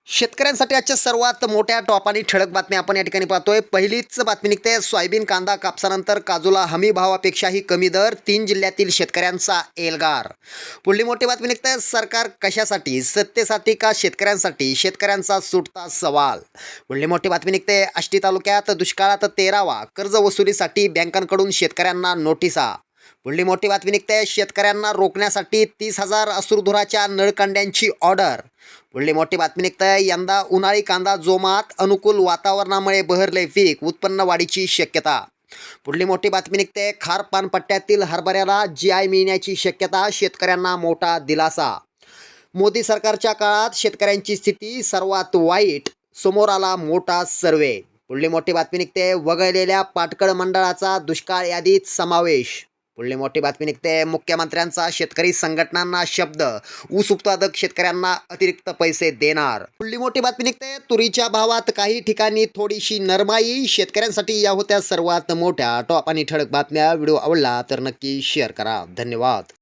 शेतकऱ्यांसाठी आजच्या सर्वात मोठ्या टॉप आणि ठळक बातम्या आपण या ठिकाणी पाहतोय. पहिलीच बातमी निघते. सोयाबीन, कांदा, कापसानंतर काजूला हमी भावापेक्षाही कमी दर, 3 जिल्ह्यातील शेतकऱ्यांचा एल्गार. पुढली मोठी बातमी निघते. सरकार कशासाठी? सत्तेसाठी का शेतकऱ्यांसाठी? शेतकऱ्यांचा सुटता सवाल. पुढली मोठी बातमी निघते. आष्टी तालुक्यात दुष्काळात 13वा कर्जवसुलीसाठी बँकांकडून शेतकऱ्यांना नोटिसा. पुढली मोठी बातमी निघते. शेतकऱ्यांना रोखण्यासाठी 30,000 अश्रुधुराच्या नळकांड्यांची ऑर्डर. पुढली मोठी बातमी निघते. यंदा उन्हाळी कांदा जोमात, अनुकूल वातावरणामुळे बहरले पीक, उत्पन्न वाढीची शक्यता. पुढली मोठी बातमी निघते. खार पानपट्ट्यातील हरभऱ्याला GI मिळण्याची शक्यता, शेतकऱ्यांना मोठा दिलासा. मोदी सरकारच्या काळात शेतकऱ्यांची स्थिती सर्वात वाईट, समोर आला मोठा सर्वे. पुढली मोठी बातमी निघते. वगळलेल्या पाटकळ मंडळाचा दुष्काळ यादीत समावेश. पुढली मोठी बातमी निघते. मुख्यमंत्र्यांचा शेतकरी संघटनांना शब्द, ऊस उत्पादक शेतकऱ्यांना अतिरिक्त पैसे देणार. पुढली मोठी बातमी निघते. तुरीच्या भावात काही ठिकाणी थोडीशी नरमाई. शेतकऱ्यांसाठी या होत्या सर्वात मोठ्या टॉप आणि ठळक बातम्या. व्हिडिओ आवडला तर नक्की शेअर करा. धन्यवाद.